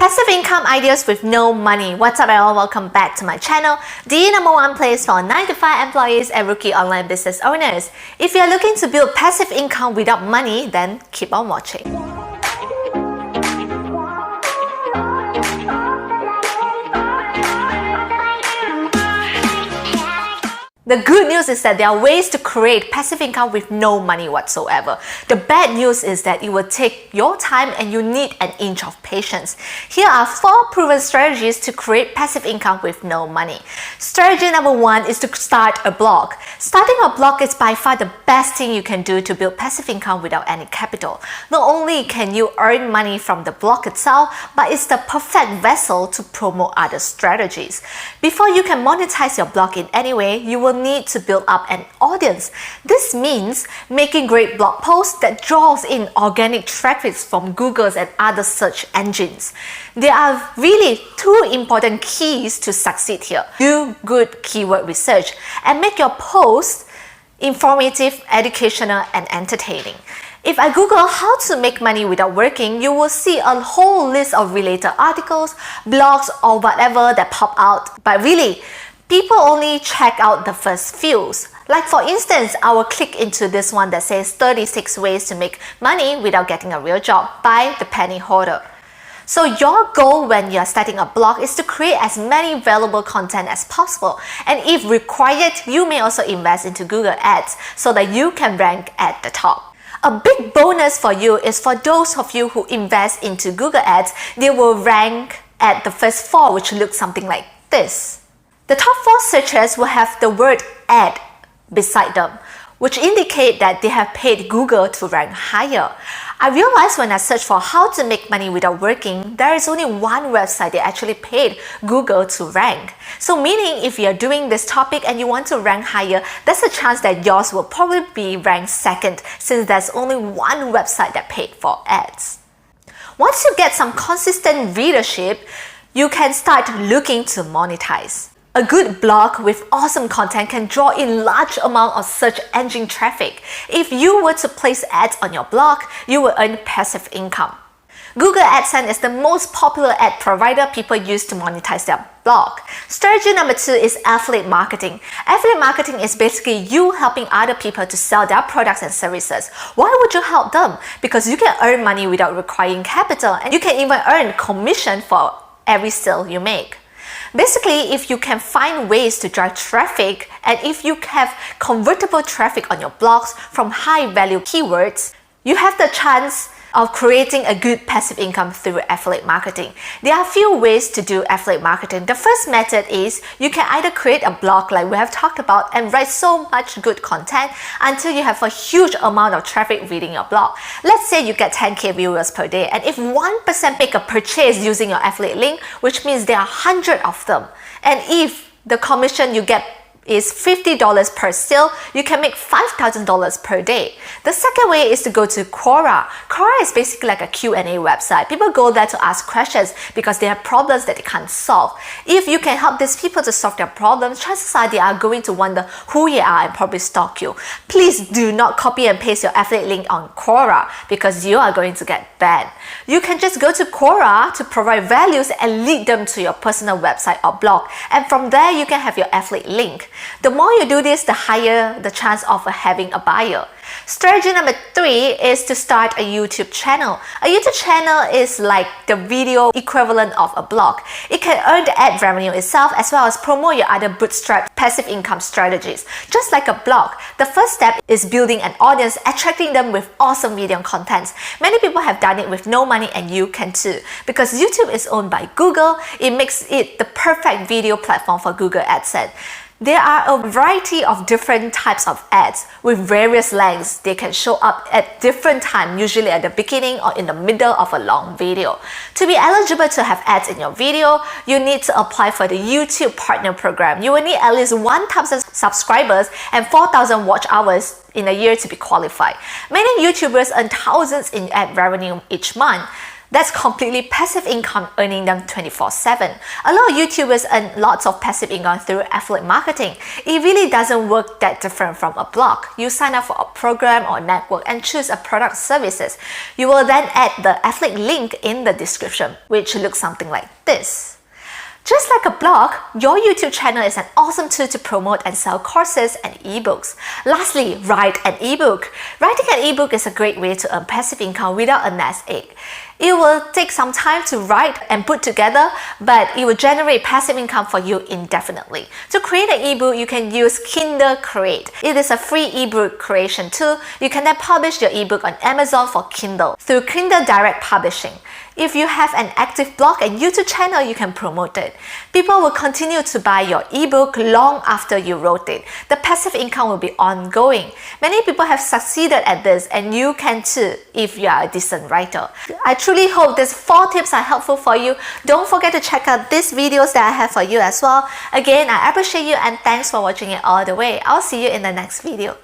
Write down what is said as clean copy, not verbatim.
Passive income ideas with no money. What's up everyone, welcome back to my channel, the number one place for 9-to-5 employees and rookie online business owners. If you're looking to build passive income without money, then keep on watching. The good news is that there are ways to create passive income with no money whatsoever. The bad news is that it will take your time and you need an inch of patience. Here are 4 proven strategies to create passive income with no money. Strategy number 1 is to start a blog. Starting a blog is by far the best thing you can do to build passive income without any capital. Not only can you earn money from the blog itself, but it's the perfect vessel to promote other strategies. Before you can monetize your blog in any way, you will need to build up an audience. This means making great blog posts that draws in organic traffic from Google's and other search engines. There are really 2 important keys to succeed here. Do good keyword research and make your posts informative, educational, and entertaining. If I Google how to make money without working, you will see a whole list of related articles, blogs, or whatever that pop out. But really, people only check out the first few. Like for instance, I will click into this one that says 36 ways to make money without getting a real job by the penny hoarder. So your goal when you're starting a blog is to create as many valuable content as possible. And if required, you may also invest into Google Ads so that you can rank at the top. A big bonus for you is for those of you who invest into Google Ads, they will rank at the first 4, which looks something like this. The top 4 searches will have the word ad beside them, which indicate that they have paid Google to rank higher. I realized when I searched for how to make money without working, there is only one website that actually paid Google to rank. So meaning if you're doing this topic and you want to rank higher, there's a chance that yours will probably be ranked second since there's only one website that paid for ads. Once you get some consistent readership, you can start looking to monetize. A good blog with awesome content can draw in large amount of search engine traffic. If you were to place ads on your blog, you will earn passive income. Google AdSense is the most popular ad provider people use to monetize their blog. Strategy number 2 is affiliate marketing. Affiliate marketing is basically you helping other people to sell their products and services. Why would you help them? Because you can earn money without requiring capital, and you can even earn commission for every sale you make. Basically, if you can find ways to drive traffic and if you have convertible traffic on your blogs from high value keywords, you have the chance of creating a good passive income through affiliate marketing. There are a few ways to do affiliate marketing. The first method is you can either create a blog like we have talked about and write so much good content until you have a huge amount of traffic reading your blog. Let's say you get 10k viewers per day, and if 1% make a purchase using your affiliate link, which means there are 100 of them, and if the commission you get is $50 per sale, you can make $5,000 per day. The second way is to go to Quora. Quora is basically like a Q&A website. People go there to ask questions because they have problems that they can't solve. If you can help these people to solve their problems, chances are they are going to wonder who you are and probably stalk you. Please do not copy and paste your affiliate link on Quora because you are going to get banned. You can just go to Quora to provide values and lead them to your personal website or blog, and from there you can have your affiliate link. The more you do this, the higher the chance of having a buyer. Strategy number 3 is to start a YouTube channel. A YouTube channel is like the video equivalent of a blog. It can earn the ad revenue itself as well as promote your other bootstrap passive income strategies. Just like a blog, the first step is building an audience, attracting them with awesome video content. Many people have done it with no money, and you can too. Because YouTube is owned by Google, it makes it the perfect video platform for Google AdSense. There are a variety of different types of ads with various lengths. They can show up at different times, usually at the beginning or in the middle of a long video. To be eligible to have ads in your video, you need to apply for the YouTube Partner Program. You will need at least 1,000 subscribers and 4,000 watch hours in a year to be qualified. Many YouTubers earn thousands in ad revenue each month. That's completely passive income, earning them 24/7. A lot of YouTubers earn lots of passive income through affiliate marketing. It really doesn't work that different from a blog. You sign up for a program or network and choose a product or services. You will then add the affiliate link in the description, which looks something like this. Just like a blog, your YouTube channel is an awesome tool to promote and sell courses and ebooks. Lastly, write an ebook. Writing an ebook is a great way to earn passive income without a nest egg. It will take some time to write and put together, but it will generate passive income for you indefinitely. To create an ebook, you can use Kindle Create. It is a free ebook creation tool. You can then publish your ebook on Amazon for Kindle through Kindle Direct Publishing. If you have an active blog and YouTube channel, you can promote it. People will continue to buy your ebook long after you wrote it. The passive income will be ongoing. Many people have succeeded at this, and you can too if you are a decent writer. I truly hope these 4 tips are helpful for you. Don't forget to check out these videos that I have for you as well. Again, I appreciate you and thanks for watching it all the way. I'll see you in the next video.